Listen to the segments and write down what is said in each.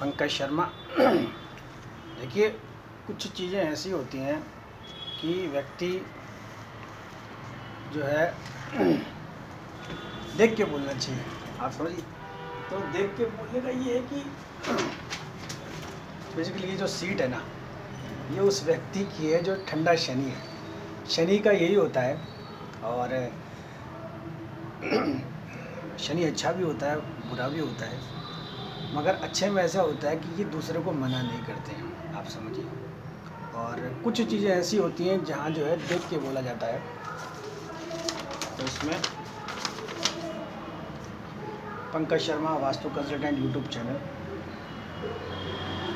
पंकज शर्मा। देखिए, कुछ चीज़ें ऐसी होती हैं कि व्यक्ति जो है देख के बोलना चाहिए, आप समझिए। तो देख के बोलने का ये है कि बेसिकली ये जो सीट है ना, ये उस व्यक्ति की है जो ठंडा शनि है। शनि का यही होता है। और शनि अच्छा भी होता है, बुरा भी होता है, मगर अच्छे में ऐसा होता है कि ये दूसरे को मना नहीं करते हैं, आप समझिए। और कुछ चीज़ें ऐसी होती हैं जहाँ जो है देख के बोला जाता है। तो इसमें Pankaj Sharma vastu consultant YouTube channel,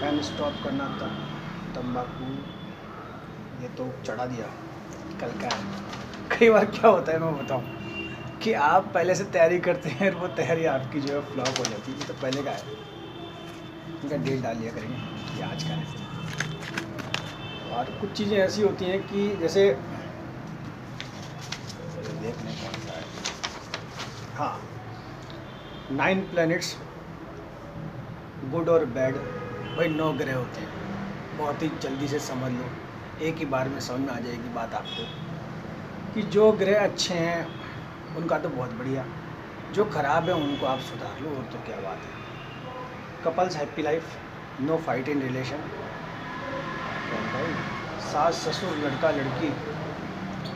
पेन स्टॉप करना, तंबाकू, ये तो चढ़ा दिया कल का है। कई बार क्या होता है मैं बताऊँ कि आप पहले से तैयारी करते हैं और वो तैयारी आपकी जो है फ्लॉप हो जाती है। ये तो पहले का है, इनका डेट डाल लिया करेंगे कि आज का है। और कुछ चीज़ें ऐसी होती हैं कि जैसे देखने कौन सा है, हाँ, 9 प्लैनेट्स गुड और बैड, भाई 9 ग्रह होते हैं। बहुत ही जल्दी से समझ लो, एक ही बार में समझ में आ जाएगी बात आपको कि जो ग्रह अच्छे हैं उनका तो बहुत बढ़िया, जो ख़राब है उनको आप सुधार लो, और तो क्या बात है। Couples happy life, no fight in relation, सास ससुर लड़का लड़की,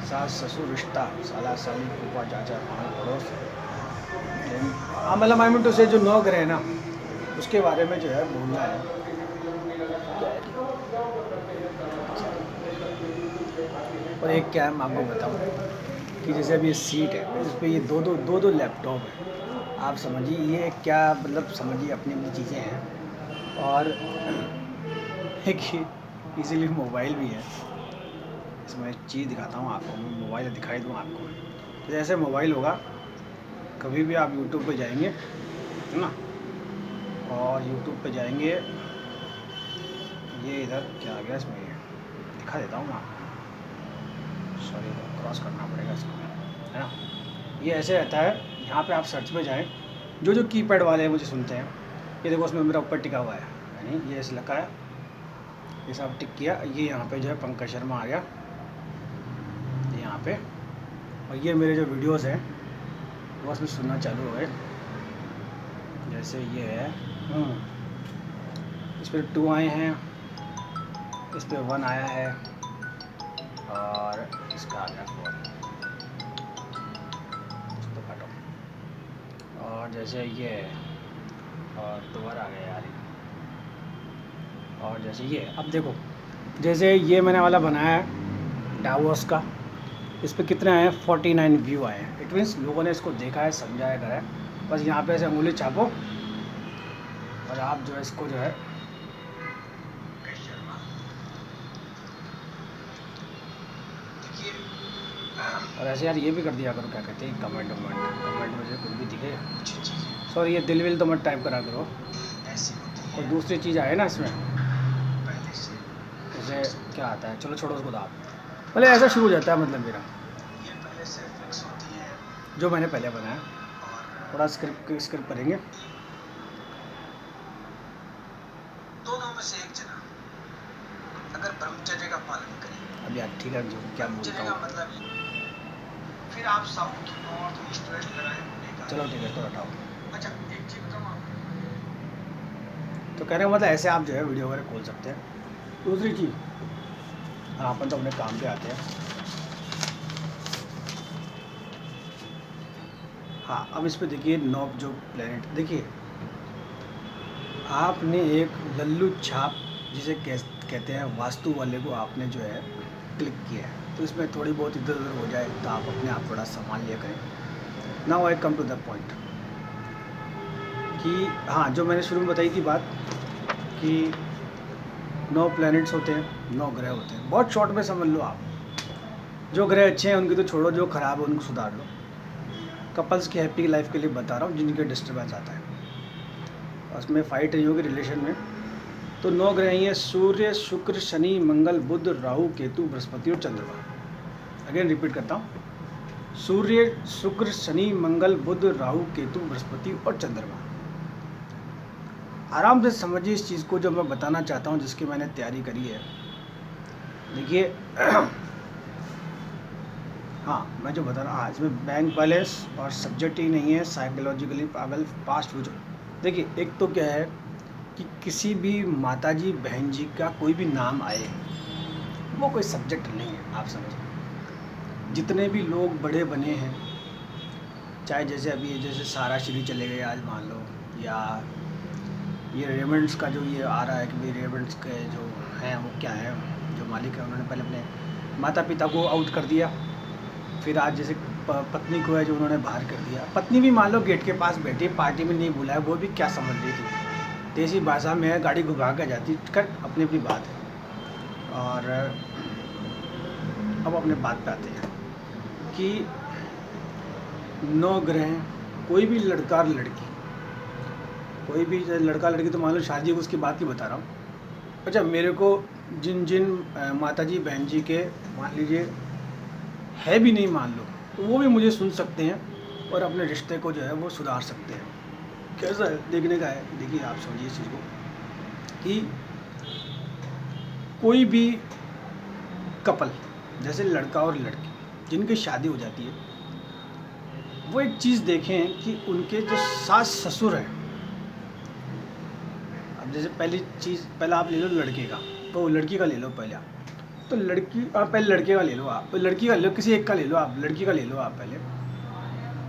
सास ससुर रिश्ता, साला साली फूफा चाचा भाई पड़ोस, मतलब आई मीन टू से जो 9 ग्रह है ना, उसके बारे में जो है बोलना है। और एक क्या है मैं आपको बताऊँ कि जैसे अभी ये सीट है, इस पर ये दो लैपटॉप है, आप समझिए ये क्या, मतलब समझिए अपनी अपनी चीज़ें हैं। और एक इसीलिए मोबाइल भी है। इसमें एक चीज़ दिखाता हूँ आपको, मैं मोबाइल दिखाई दूँ आपको। तो जैसे मोबाइल होगा, कभी भी आप यूट्यूब पे जाएंगे, है ना, और यूट्यूब पे जाएंगे, ये इधर क्या आ गया, इसमें ये दिखा देता हूँ मैं आपको। सॉरी, क्रॉस करना पड़ेगा इसको, है ना। ये ऐसे रहता है, यहाँ पे आप सर्च पे जाएं, जो कीपैड वाले हैं मुझे सुनते हैं, ये देखो उसमें मेरा ऊपर टिका हुआ है, यानी ये ऐसे लगा है, ये सब टिक किया, ये यहाँ पे जो है पंकज शर्मा आ गया यहाँ पे। और ये मेरे जो वीडियोस हैं वो उसमें सुनना चालू हो गए। जैसे ये है, इस पर 2 आए हैं, इस पर 1 आया है, और इसका आ गया 4, इसको काटो। और जैसे ये है, और दोबारा आ गया यार। और जैसे ये, अब देखो, जैसे ये मैंने वाला बनाया है डावोस का, इस पर कितने आए हैं, 49 व्यू आए हैं। इट मीन्स लोगों ने इसको देखा है, समझाया करा है। बस यहाँ पे ऐसे उंगली चापो और आप जो है इसको जो है और ऐसे यार ये भी कर दिया करो, क्या कहते हैं, कमेंट में जो कुछ भी दिखे। सॉरी, ये दिल विल तो मत टाइप करा करो। और दूसरी चीज़ आए ना इसमें, जैसे क्या आता है, चलो छोड़ो उसको, तो आप मतलब ऐसा शुरू हो जाता है, मतलब मेरा जो मैंने पहले बनाया। थोड़ा स्क्रिप्ट करेंगे। दोनों में से एक जना अगर ब्रह्मचर्य का पालन करे, अब यार ठीक है, जो क्या बोलता हूँ, मतलब फिर आप साउथ नॉर्थ ईस्ट वेस्ट लगाए, चलो ठीक है, तो हटाओ। अच्छा एक चीज बताऊँ, तो कहने का मतलब ऐसे आप जो है वीडियो वगैरह खोल सकते हैं। दूसरी चीज़, हाँ, अपन तो अपने काम पे आते हैं। हाँ, अब इस पर देखिए, नॉब जो प्लेनेट, देखिए आपने एक लल्लू छाप जिसे कहते हैं वास्तु वाले को आपने जो है क्लिक किया है, तो इसमें थोड़ी बहुत इधर उधर हो जाए तो आप अपने आप थोड़ा संभाल लिया करें। Now I come to the point कि हाँ, जो मैंने शुरू में बताई थी बात कि 9 प्लैनेट्स होते हैं, 9 ग्रह होते हैं। बहुत शॉर्ट में समझ लो आप, जो ग्रह अच्छे हैं उनकी तो छोड़ो, जो ख़राब है उनको सुधार लो। कपल्स की हैप्पी लाइफ के लिए बता रहा हूँ, जिनके डिस्टर्बेंस आता है, उसमें फाइट नहीं होगी रिलेशन में। तो 9 ग्रह ही हैं, सूर्य शुक्र शनि मंगल बुध राहु केतु बृहस्पति और चंद्रमा। अगेन रिपीट करता हूँ, सूर्य शुक्र शनि मंगल बुध राहु केतु बृहस्पति और चंद्रमा। आराम से समझिए इस चीज़ को जो मैं बताना चाहता हूँ, जिसकी मैंने तैयारी करी है। देखिए हाँ, मैं जो बता रहा हूँ, इसमें बैंक बैलेंस और सब्जेक्ट ही नहीं है, साइकोलॉजिकली पागल पास्ट फ्यूचर। देखिए, एक तो क्या है कि किसी भी माताजी बहन जी का कोई भी नाम आए, वो कोई सब्जेक्ट नहीं है, आप समझिए। जितने भी लोग बड़े बने हैं, चाहे जैसे अभी जैसे सारा श्री चले गए आज मान लो, या ये रेमंड्स का जो ये आ रहा है कि भाई रेमंड्स के जो हैं वो क्या है, जो मालिक है उन्होंने पहले अपने माता पिता को आउट कर दिया, फिर आज जैसे पत्नी को है जो उन्होंने बाहर कर दिया। पत्नी भी मान लो गेट के पास बैठी, पार्टी में नहीं बुलाया, वो भी क्या समझ रही थी, देसी भाषा में है गाड़ी घुमा के जाती, कर अपनी अपनी बात है। और अब अपने बात पे आते हैं कि नौ ग्रह, कोई भी लड़का और लड़की, कोई भी लड़का लड़की तो मान लो शादी उसकी बात ही बता रहा हूँ। अच्छा, मेरे को जिन जिन माताजी बहन जी के मान लीजिए है भी नहीं मान लो, तो वो भी मुझे सुन सकते हैं और अपने रिश्ते को जो है वो सुधार सकते हैं। कैसा है देखने का है। देखिए आप समझिए इस चीज़ को कि कोई भी कपल, जैसे लड़का और लड़की जिनकी शादी हो जाती है, वो एक चीज़ देखें कि उनके जो सास ससुर हैं, अब जैसे पहली चीज़, पहला आप ले लो लड़के का, तो लड़की का ले लो पहले आप, तो लड़की आप पहले लड़के का ले लो, आप लड़की का ले लो, किसी एक का ले लो, आप लड़की का ले लो आप पहले।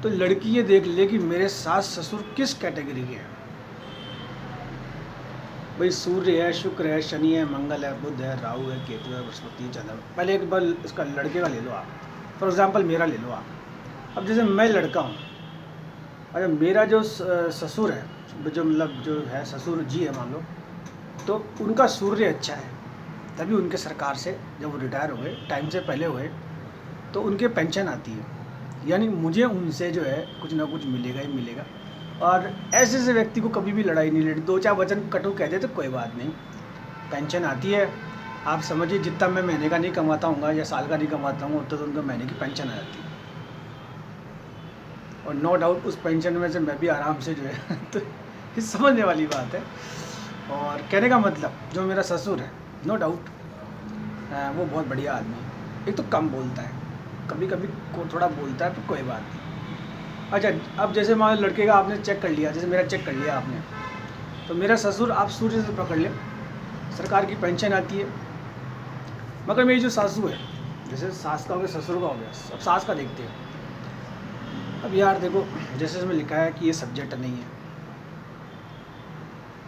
तो लड़की ये देख ले कि मेरे सास ससुर किस कैटेगरी के हैं। भाई सूर्य है, शुक्र है, शनि है, मंगल है, बुध है, राहु है, केतु है, बृहस्पति, चंद्रमा। पहले एक बार इसका लड़के का ले लो आप, फॉर एग्जांपल मेरा ले लो आप। अब जैसे मैं लड़का हूँ, अच्छा मेरा जो ससुर है, जो मतलब जो है ससुर जी है मान लो, तो उनका सूर्य अच्छा है, तभी उनके सरकार से जब वो रिटायर हो गए, टाइम से पहले हुए, तो उनके पेंशन आती है, यानी मुझे उनसे जो है कुछ ना कुछ मिलेगा ही मिलेगा। और ऐसे से व्यक्ति को कभी भी लड़ाई नहीं लड़ी, दो चार वचन कटु कह दे तो कोई बात नहीं, पेंशन आती है। आप समझिए जितना मैं महीने का नहीं कमाता हूँ या साल का नहीं कमाता हूँ, उतना तो उनका महीने की पेंशन आ जाती है। और नो डाउट उस पेंशन में से मैं भी आराम से जो है तो ये समझने वाली बात है। और कहने का मतलब जो मेरा ससुर है, नो डाउट वो बहुत बढ़िया आदमी है। एक तो कम बोलता है, कभी कभी को थोड़ा बोलता है, तो कोई बात नहीं। अच्छा, अब जैसे मान लड़के का आपने चेक कर लिया, जैसे मेरा चेक कर लिया आपने, तो मेरा ससुर आप सूर्य से पकड़ ले, सरकार की पेंशन आती है। मगर मेरी जो सासू है, जैसे सास का हो गया, ससुर का हो गया, अब सास का देखते हैं। अब यार देखो, जैसे इसमें लिखा है कि ये सब्जेक्ट नहीं है,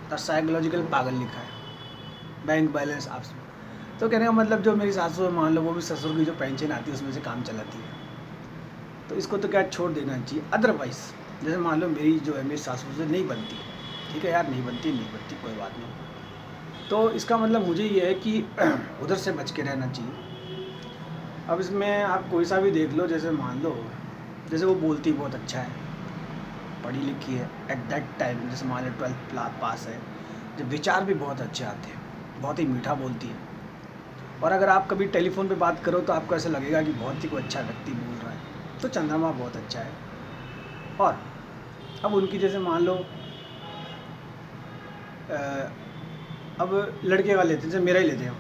द साइकोलॉजिकल पागल लिखा है, बैंक बैलेंस आप, तो कहने का मतलब जो मेरी सासू है मान लो, वो भी ससुर की जो पेंशन आती है उसमें से काम चलाती है, तो इसको तो क्या छोड़ देना चाहिए। अदरवाइज़ जैसे मान लो मेरी जो है मेरी सासू से नहीं बनती, ठीक है यार, नहीं बनती कोई बात नहीं, तो इसका मतलब मुझे ये है कि उधर से बच के रहना चाहिए। अब इसमें आप कोई सा भी देख लो, जैसे मान लो जैसे वो बोलती बहुत अच्छा है, पढ़ी लिखी है एट दैट टाइम, जैसे मान लो 12th पास है, जब विचार भी बहुत अच्छे आते हैं, बहुत ही मीठा बोलती है। और अगर आप कभी टेलीफोन पे बात करो तो आपको ऐसा लगेगा कि बहुत ही कोई अच्छा व्यक्ति बोल रहा है, तो चंद्रमा बहुत अच्छा है। और अब उनकी जैसे मान लो अब लड़के का लेते हैं, जैसे मेरा ही लेते हैं।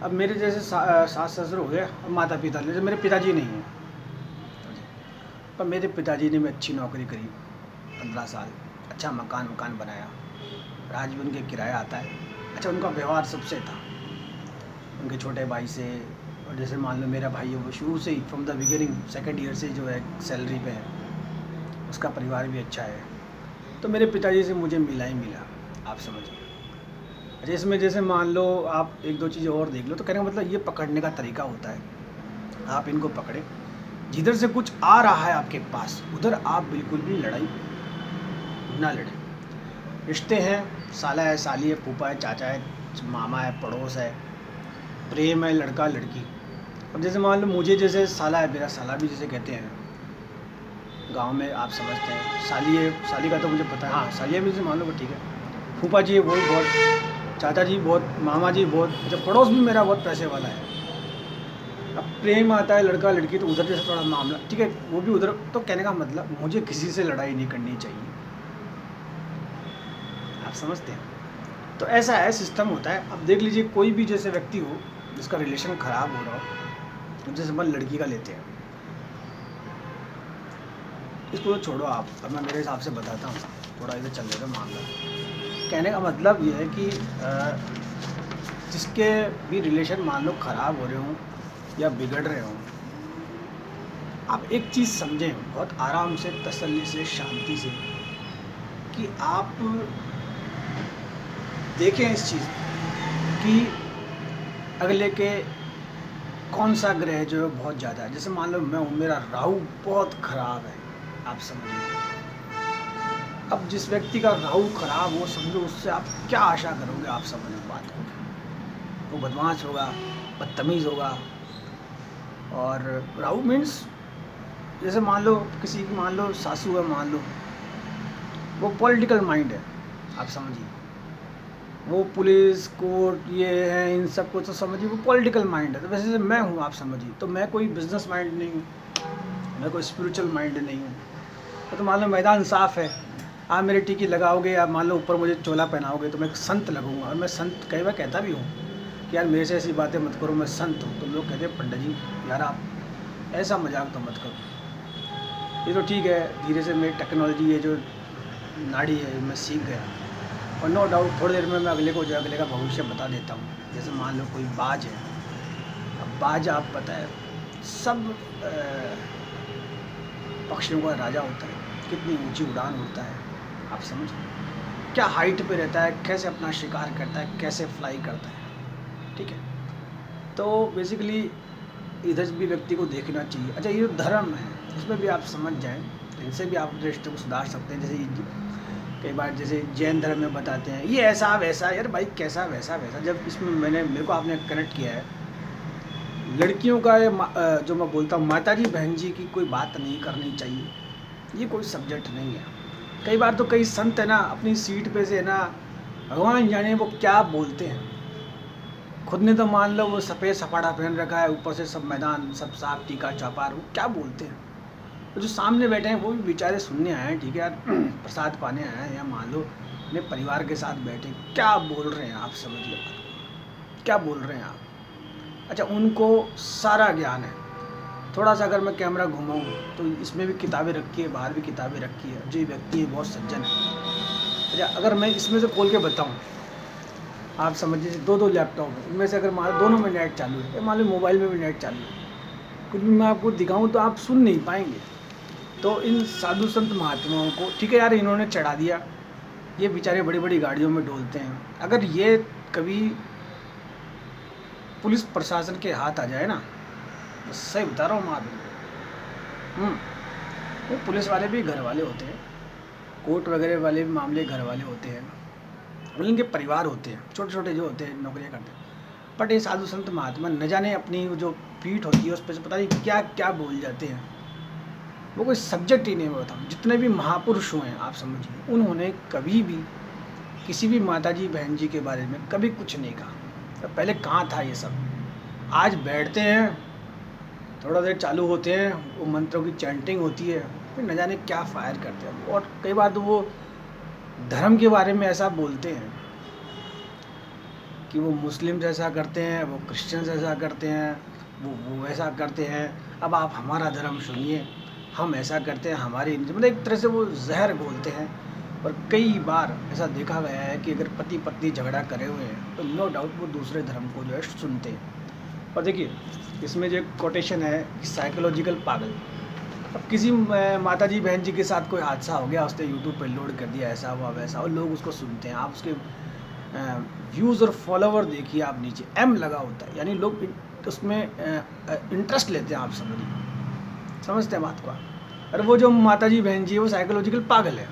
अब मेरे जैसे सास ससुर हो गया, अब माता पिता, जैसे मेरे पिताजी नहीं हैं, पर मेरे पिताजी ने भी अच्छी नौकरी करी, 15 साल, अच्छा मकान बनाया, और आज भी उनके किराया आता है। अच्छा, उनका व्यवहार सबसे था, उनके छोटे भाई से, और जैसे मान लो मेरा भाई है, वो शुरू से ही from the beginning 2nd year से जो है सैलरी पे है, उसका परिवार भी अच्छा है। तो मेरे पिताजी से मुझे मिला ही मिला, आप समझिए। अच्छा, इसमें जैसे मान लो आप एक दो चीज़ें और देख लो, तो कहने का मतलब ये पकड़ने का तरीका होता है, आप इनको पकड़े, जिधर से कुछ आ रहा है आपके पास, उधर आप बिल्कुल भी लड़ाई ना लड़ें। रिश्ते हैं, साला है, साली है, फूफा है, चाचा है, मामा है, पड़ोस है, प्रेम है, लड़का लड़की। अब जैसे मान लो मुझे जैसे साला है, मेरा साला भी जैसे कहते हैं गांव में, आप समझते हैं, साली है, साली का तो मुझे पता है, हाँ सालिया भी जैसे मान लो, ठीक है, फूफा जी है वो भी बहुत, चाचा जी बहुत, मामा जी बहुत, जब पड़ोस भी मेरा बहुत पैसे वाला है। अब प्रेम आता है लड़का लड़की, तो उधर जैसे थोड़ा मामला, ठीक है, वो भी उधर। तो कहने का मतलब मुझे किसी से लड़ाई नहीं करनी चाहिए, आप आप समझते हैं? तो ऐसा है, सिस्टम होता है। अब देख लीजिए, कोई भी जैसे व्यक्ति हो जिसका रिलेशन ख़राब हो रहा हो, जैसे अपन लड़की का लेते हैं, इसको तो छोड़ो आप, अब मैं मेरे हिसाब से बताता हूँ, थोड़ा इधर चल रहा मामला। कहने का मतलब ये है कि जिसके भी रिलेशन मान लो ख़राब हो रहे हों या बिगड़ रहे हों, आप एक चीज़ समझें बहुत आराम से, तसल्ली से, शांति से, कि आप देखें इस चीज़ कि अगले के कौन सा ग्रह जो है बहुत ज़्यादा है। जैसे मान लो मैं हूँ, मेरा राहु बहुत ख़राब है, आप समझिए। अब जिस व्यक्ति का राहु ख़राब हो, समझो उससे आप क्या आशा करोगे, आप समझो बात को। वो बदमाश होगा, बदतमीज़ होगा। और राहु मीन्स जैसे मान लो किसी की, मान लो सासू है, मान लो वो पॉलिटिकल माइंड है, आप समझिए। वो पुलिस कोर्ट ये है, इन सब को तो समझिए वो पॉलिटिकल माइंड है। तो वैसे मैं हूँ, आप समझिए। तो मैं कोई बिजनेस माइंड नहीं हूँ, मैं कोई स्पिरिचुअल माइंड नहीं हूँ। तो मान लो मैदान साफ़ है, आप मेरी टिकी लगाओगे या मान लो ऊपर मुझे चोला पहनाओगे तो मैं एक संत लगूंगा। और मैं संत कई बार कहता भी हूँ कि यार मेरे से ऐसी बातें मत करो, मैं संत हूँ। तो लोग कहते हैं पंडित जी यार आप ऐसा मजाक तो मत करो। ये तो ठीक है, धीरे से मेरी टेक्नोलॉजी, ये जो नाड़ी है मैं सीख गया। और नो डाउट थोड़ी देर में मैं अगले को जो अगले का भविष्य बता देता हूँ। जैसे मान लो कोई बाज है, अब बाज आप पता है सब पक्षियों का राजा होता है, कितनी ऊंची उड़ान उड़ता है, आप समझ, क्या हाइट पे रहता है, कैसे अपना शिकार करता है, कैसे फ्लाई करता है, ठीक है। तो बेसिकली इधर भी व्यक्ति को देखना चाहिए। अच्छा, ये जो धर्म है इसमें भी आप समझ जाएं, तो इनसे भी आप अपने रिश्ते को सुधार सकते हैं। जैसे कई बार जैसे जैन धर्म में बताते हैं ये ऐसा वैसा, यार भाई कैसा वैसा वैसा, जब इसमें मेरे को आपने कनेक्ट किया है लड़कियों का जो मैं बोलता हूँ माता जी बहन जी की कोई बात नहीं करनी चाहिए, ये कोई सब्जेक्ट नहीं है। कई बार तो कई संत है ना अपनी सीट पे से ना, भगवान जाने वो क्या बोलते हैं। खुद ने तो मान लो वो सफ़ेद सपाटा पहन रखा है, ऊपर से सब मैदान सब साफ टीका चापार, वो क्या बोलते हैं। तो जो सामने बैठे हैं वो भी बेचारे सुनने आए हैं, ठीक है यार, प्रसाद पाने आए हैं, या मान लो अपने परिवार के साथ बैठे, क्या बोल रहे हैं आप समझिए बात को, क्या बोल रहे हैं आप। अच्छा, उनको सारा ज्ञान है। थोड़ा सा अगर मैं कैमरा घुमाऊँ तो इसमें भी किताबें रखी है, बाहर भी किताबें रखी है। जो व्यक्ति है बहुत सज्जन है। अच्छा, अगर मैं इसमें से खोल के बताऊँ, आप समझिए दो दो लैपटॉप है, इनमें से अगर मान लो दोनों में नेट चालू है, मान लो मोबाइल में भी नेट चालू है, कुछ भी मैं आपको दिखाऊँ तो आप सुन नहीं पाएंगे। तो इन साधु संत महात्माओं को, ठीक है यार, इन्होंने चढ़ा दिया, ये बेचारे बड़ी बड़ी गाड़ियों में डोलते हैं। अगर ये कभी पुलिस प्रशासन के हाथ आ जाए ना, तो सही बता रहा हूँ मैं अभी, वो पुलिस वाले भी घर वाले होते हैं, कोर्ट वगैरह वाले भी मामले घर वाले होते हैं, उनके परिवार होते हैं, छोटे छोटे जो होते हैं नौकरियाँ करते हैं। बट ये साधु संत महात्मा न जाने अपनी जो पीठ होती है उस पर पता नहीं क्या क्या बोल जाते हैं। वो कोई सब्जेक्ट ही नहीं होता। जितने भी महापुरुष हुए हैं आप समझिए, उन्होंने कभी भी किसी भी माता जी बहन जी के बारे में कभी कुछ नहीं कहा। तो पहले कहाँ था ये सब। आज बैठते हैं, थोड़ा देर चालू होते हैं, वो मंत्रों की चैंटिंग होती है, फिर न जाने क्या फायर करते हैं। और कई बार तो वो धर्म के बारे में ऐसा बोलते हैं कि वो मुस्लिम जैसा करते हैं, वो क्रिश्चियन जैसा करते हैं, वो ऐसा करते हैं, अब आप हमारा धर्म सुनिए, हम ऐसा करते हैं, हमारी मतलब एक तरह से वो जहर घोलते हैं। और कई बार ऐसा देखा गया है कि अगर पति पत्नी झगड़ा करे हुए हैं तो नो डाउट वो दूसरे धर्म को जो है सुनते हैं। और देखिए इसमें जो कोटेशन है कि साइकोलॉजिकल पागल। अब किसी माता जी बहन जी के साथ कोई हादसा हो गया, उसने यूट्यूब पर लोड कर दिया, ऐसा हुआ वैसा, और लोग उसको सुनते हैं। आप उसके व्यूज़ और फॉलोवर देखिए, आप नीचे एम लगा होता है, यानी लोग उसमें इंटरेस्ट लेते हैं, आप समझते हैं बात को। और वो जो माता जी बहन जी है वो साइकोलॉजिकल पागल है,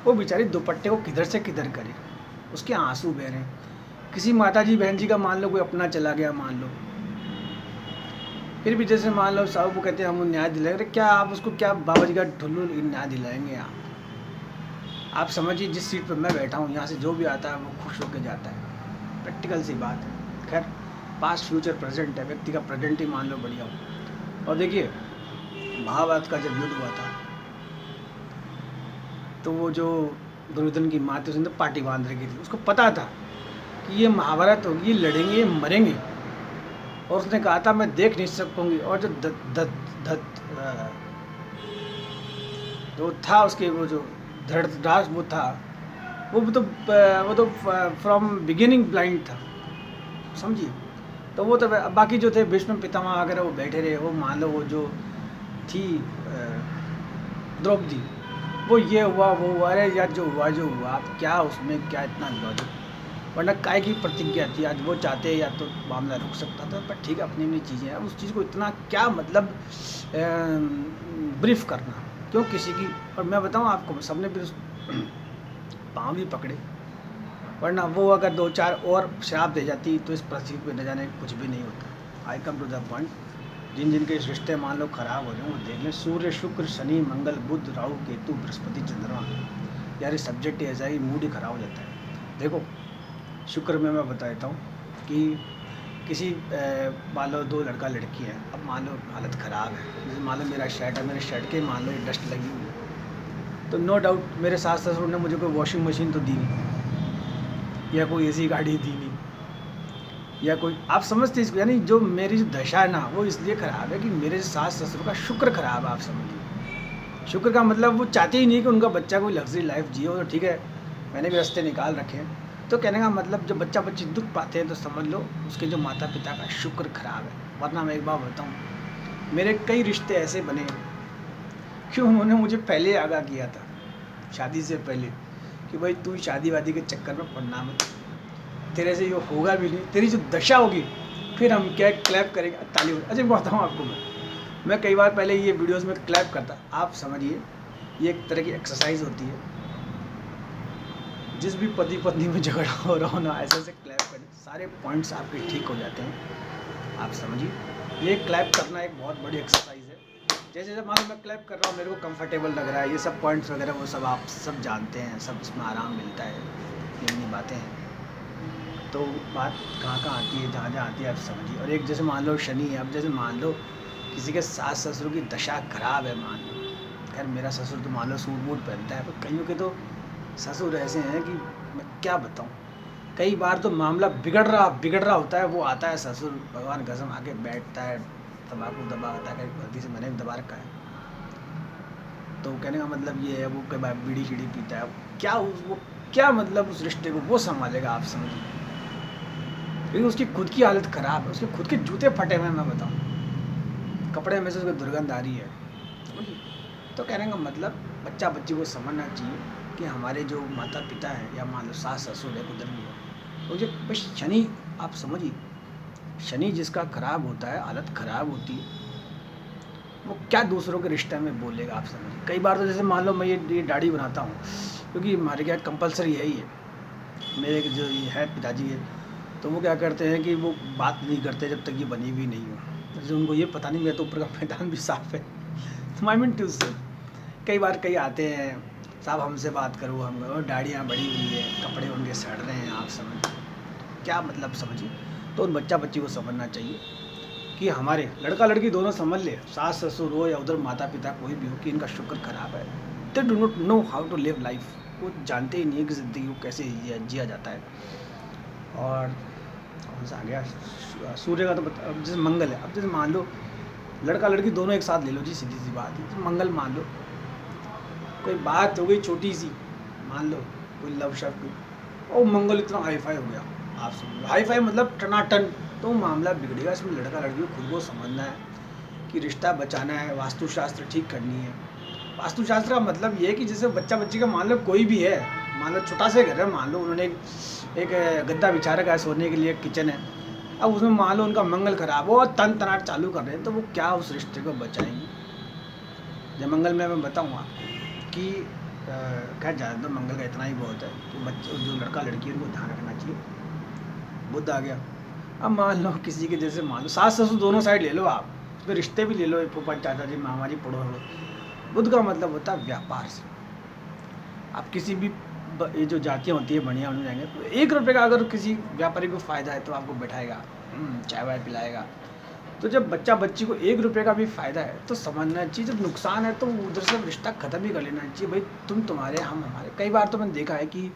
वो बेचारी दुपट्टे को किधर से किधर करे, उसके आंसू बह रहे हैं। किसी माता जी बहन जी का मान लो कोई अपना चला गया, मान लो, फिर भी जैसे मान लो साहब वो कहते हैं हम न्याय दिलाएंगे, क्या आप उसको क्या बाबा जी का ठुल्लू न्याय दिलाएंगे आप समझिए जिस सीट पर मैं बैठा हूँ यहाँ से जो भी आता है वो खुश होकर जाता है, प्रैक्टिकल सी बात है। खैर पास्ट फ्यूचर प्रेजेंट है, व्यक्ति का प्रेजेंट ही मान लो बढ़िया हो। और देखिए महाभारत का जब युद्ध हुआ था तो वो जो दुर्योधन की माँ थी, उसने तो पार्टी बांध रखी थी, उसको पता था कि ये महाभारत होगी, ये लड़ेंगे, ये मरेंगे, और उसने कहा था मैं देख नहीं सकूँगी। और जो जो था उसके वो जो धृतराष्ट्र वो था, वो तो फ्रॉम बिगिनिंग ब्लाइंड था, समझिए। तो वो तो बाकी जो थे भीष्म पितामह वगैरह वो बैठे रहे, वो मान लो वो जो थी द्रौपदी, वो ये हुआ वो हुआ, अरे यार जो हुआ आप क्या उसमें क्या इतना लॉजिक, वरना काय की प्रतिज्ञा थी, आज वो चाहते या तो मामला रुक सकता था, पर ठीक है अपनी अपनी चीज़ें हैं, उस चीज़ को इतना क्या मतलब ब्रीफ करना क्यों किसी की। और मैं बताऊँ आपको, सबने फिर पाँव भी पकड़े, वरना वो अगर 2-4 और श्राप दे जाती तो इस पृथ्वी पे न जाने कुछ भी नहीं होता। आई कम टू द पॉइंट, जिनके रिश्ते मान लो खराब हो जाए वो देख लें, सूर्य शुक्र शनि मंगल बुध राहु केतु बृहस्पति चंद्रमा, यार ये सब्जेक्ट ऐसा ही मूड ही खराब हो जाता है। देखो शुक्र में मैं बता देता हूँ कि किसी मान लो 2 लड़का लड़की है, अब मान लो हालत ख़राब है, जैसे मान लो मेरा शर्ट है, मेरे शर्ट के मान लो डस्ट लगी हुई है, तो नो डाउट मेरे सास ससुर ने मुझे कोई वॉशिंग मशीन तो दी नहीं, या कोई ऐसी गाड़ी दी नहीं, या कोई, आप समझते इसको, यानी जो मेरी जो दशा है ना वो इसलिए ख़राब है कि मेरे सास ससुर का शुक्र ख़राब है। आप समझिए, शुक्र का मतलब वो चाहते ही नहीं कि उनका बच्चा कोई लग्जरी लाइफ जिए, तो ठीक है मैंने भी रास्ते निकाल रखे हैं, तो कहने का मतलब जब बच्चा बच्ची दुख पाते हैं तो समझ लो उसके जो माता पिता का शुक्र ख़राब है। वरना मैं एक बार बताऊँ, मेरे कई रिश्ते ऐसे बने कि उन्होंने मुझे पहले आगाह किया था शादी से पहले कि भाई तू शादी वादी के चक्कर में पड़ना मत, तेरे से ये होगा भी नहीं, तेरी जो दशा होगी फिर हम क्या क्लैप करेंगे, ताली। अच्छा बताऊँ आपको, मैं कई बार पहले ये वीडियोस में क्लैप करता, आप समझिए ये एक तरह की एक्सरसाइज होती है, जिस भी पति पत्नी में झगड़ा हो रहा हो ना, ऐसे ऐसे क्लैप करें, सारे पॉइंट्स आपके ठीक हो जाते हैं। आप समझिए ये क्लैप करना एक बहुत बड़ी एक्सरसाइज है। जैसे जैसे मान लो मैं क्लैप कर रहा हूँ, मेरे को कंफर्टेबल लग रहा है, ये सब पॉइंट्स वगैरह वो सब आप सब जानते हैं, सब इसमें आराम मिलता है, ये बातें हैं। तो बात कहाँ आती है, जहाँ आती है आप समझिए। और एक जैसे मान लो शनि है, अब जैसे मान लो किसी के सास ससुर की दशा खराब है, मान लो, खैर मेरा ससुर तो मान लो सूट बूट पहनता है, पर कईयों के तो ससुर ऐसे हैं कि मैं क्या बताऊँ, कई बार तो मामला बिगड़ रहा होता है, वो आता है ससुर भगवान कसम आके बैठता है, तम्बाकू दबाता है, गलती से मैंने भी दबा रखा है, तो कहने का मतलब ये है वो कई बार बीड़ी शीड़ी पीता है, वो क्या मतलब उस रिश्ते को वो संभालेगा। आप समझिए, क्योंकि उसकी खुद की हालत ख़राब है, उसके खुद के जूते फटे हुए हैं, मैं बताऊँ कपड़े में से उसकी दुर्गंध आ रही है, समझिए। तो कहने का मतलब बच्चा बच्ची को समझना चाहिए कि हमारे जो माता पिता हैं या मान लो सास ससुर है, कुछ भी है, तो जो बस शनि, आप समझिए शनि जिसका ख़राब होता है, हालत ख़राब होती है, वो क्या दूसरों के रिश्ते में बोलेगा। आप समझिए कई बार तो जैसे मान लो मैं ये दाढ़ी बनाता हूँ, क्योंकि हमारे क्या कंपलसरी है ये, मेरे जो ये है पिताजी है, तो वो क्या करते हैं कि वो बात नहीं करते जब तक ये बनी हुई नहीं हो, जैसे उनको ये पता नहीं मेरा तो ऊपर का मैदान भी साफ़ है। तो आई मीन टू से कई बार कई आते हैं, साहब हमसे बात करो, हम और दाढ़ियाँ बढ़ी हुई है, कपड़े उनके सड़ रहे हैं, आप समझ क्या मतलब समझिए। तो उन बच्चा बच्ची को समझना चाहिए कि हमारे लड़का लड़की दोनों समझ ले, सास ससुर हो या उधर माता पिता कोई भी हो, कि इनका शुक्र ख़राब है, they do not know how to live life, वो जानते ही नहीं है कि ज़िंदगी को कैसे जिया जाता है। और कौन सा आ गया, सूर्य का तो अब जैसे मंगल है, अब जैसे मान लो लड़का लड़की दोनों एक साथ ले लो जी, सीधी सी बात है, तो मंगल मान लो कोई बात हो गई छोटी सी, मान लो कोई लव शब्द हुई और मंगल इतना हाई फाई हो गया, आप समझो हाई फाई मतलब टनाटन, तो मामला बिगड़ेगा। इसमें लड़का लड़की को खुद को समझना है कि रिश्ता बचाना है, वास्तुशास्त्र ठीक करनी है। वास्तुशास्त्र का मतलब ये है कि जैसे बच्चा बच्ची का मान लो कोई भी है, मान लो छोटा सा घर है, मान लो उन्होंने एक गद्दा बिछा रखा है सोने के लिए, किचन है, अब उसमें मान लो उनका मंगल खराब हो और तन तनाट चालू कर रहे हैं, तो वो क्या उस रिश्ते को बचाएंगे। जब मंगल में मैं बताऊँ आपको कि खैर ज़्यादा तो मंगल का इतना ही बहुत है कि बच्चे जो लड़का लड़की है उनको ध्यान रखना चाहिए। बुध आ गया, अब मान लो किसी के जैसे मान लो सास ससुर दोनों साइड ले लो, आप फिर रिश्ते भी ले लो, फूफा चाचा जी मामा जी पड़ोस। बुध का मतलब होता है व्यापार से, आप किसी भी ये जो जातियाँ होती है बढ़िया होने जाएंगे, तो 1 रुपये का अगर किसी व्यापारी को फ़ायदा है तो आपको बैठाएगा, चाय वाय पिलाएगा, तो जब बच्चा बच्ची को 1 रुपये का भी फ़ायदा है तो समझना चाहिए, जब नुकसान है तो उधर से रिश्ता ख़त्म ही कर लेना चाहिए। भाई तुम तुम्हारे, हम हमारे। कई बार तो मैंने देखा है कि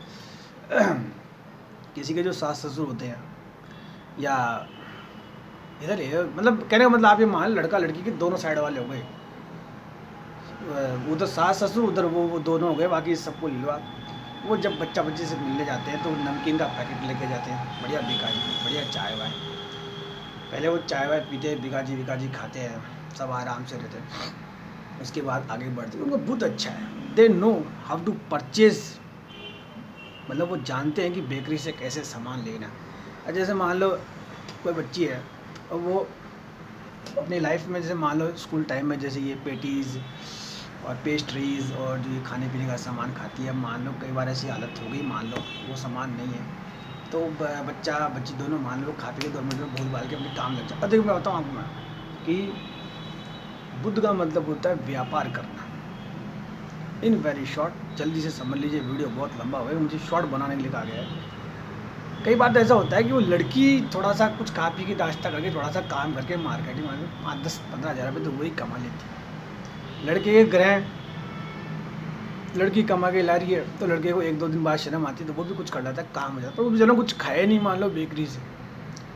किसी के जो सास ससुर होते हैं या इधर है, मतलब कहने का मतलब आप ये मान, लड़का लड़की के दोनों साइड वाले हो गए, उधर सास ससुर, उधर वो दोनों हो गए, बाकी सबको ले लो आप। वो जब बच्चा बच्चे से मिलने जाते हैं तो नमकीन का पैकेट लेके जाते हैं, बढ़िया भिखाजी, बढ़िया चाय वाय। पहले वो चाय वाय पीते हैं, भिखाजी खाते हैं, सब आराम से रहते हैं। उसके बाद आगे बढ़ते हैं, उनका बहुत अच्छा है, they know how to purchase, मतलब वो जानते हैं कि बेकरी से कैसे सामान लेना है। जैसे मान लो कोई बच्ची है और वो अपनी लाइफ में, जैसे मान लो स्कूल टाइम में जैसे ये पेटीज़ और पेस्ट्रीज़ और जो ये खाने पीने का सामान खाती है, मान लो कई बार ऐसी हालत हो गई, मान लो वो सामान नहीं है, तो बच्चा बच्ची दोनों मान लो खा पी के 2 मिनट में भूल भाल के अपने काम लग जाए। देखो मैं बताऊँ आपको मैं कि बुद्ध का मतलब होता है व्यापार करना। इन वेरी शॉर्ट, जल्दी से समझ लीजिए, वीडियो बहुत लंबा हो गया, मुझे शॉर्ट बनाने के लिए कहा गया है। कई बार तो ऐसा होता है कि वो लड़की थोड़ा सा कुछ खा पी के नाश्ता करके थोड़ा सा काम करके मार्केटिंग में 5-10-15 हज़ार रुपये तो वही कमा लेती है। लड़के के ग्रह, लड़की कमा के ला रही है तो लड़के को 1-2 दिन बाद शर्म आती है तो वो भी कुछ कर लेता है, काम हो जाता है। पर चलो कुछ खाए नहीं, मान लो बेकरी से,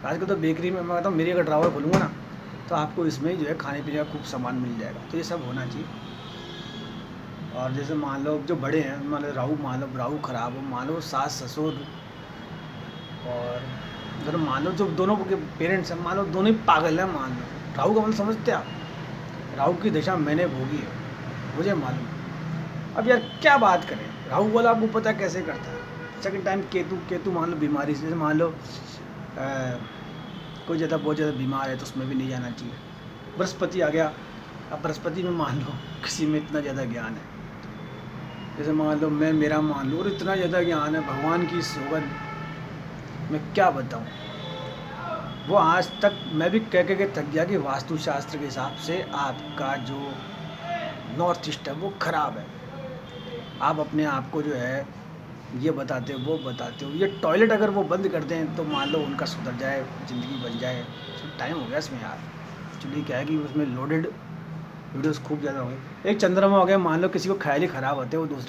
आजकल तो बेकरी में मैं कहता हूँ, मेरी अगर ड्रावर खोलूँगा ना तो आपको इसमें जो है खाने पीने का खूब सामान मिल जाएगा। तो ये सब होना चाहिए। और जैसे मान लो जो बड़े हैं, मान लो राहु ख़राब हो, मान लो सास ससुर, और अगर मान लो जो दोनों के पेरेंट्स हैं, मान लो दोनों ही पागल हैं, मान लो राहु का मतलब समझते हैं आप, राहु की दशा मैंने भोगी है, मुझे मालूम है। अब यार क्या बात करें, राहु वाला आपको पता कैसे करता है। सेकंड टाइम केतु मान लो बीमारी से, जैसे मान लो कोई बहुत ज़्यादा बीमार है तो उसमें भी नहीं जाना चाहिए। बृहस्पति आ गया, अब बृहस्पति में मान लो किसी में इतना ज़्यादा ज्ञान है, जैसे मान लो मेरा मान लो, और इतना ज़्यादा ज्ञान है, भगवान की सौगंध, मैं क्या बताऊँ। वो आज तक मैं भी कह के थक गया कि वास्तुशास्त्र के हिसाब से आपका जो नॉर्थ ईस्ट है वो ख़राब है। आप अपने आप को जो है ये बताते हो, वो बताते हो, ये टॉयलेट अगर वो बंद कर दें तो मान लो उनका सुधर जाए, ज़िंदगी बन जाए। तो टाइम हो गया इसमें यार, एक्चुअली क्या है कि उसमें लोडेड वीडियोस खूब ज़्यादा हो गए। एक चंद्रमा हो गया, मान लो किसी को ख्याल ही ख़राब होते हैं, वो दूसरे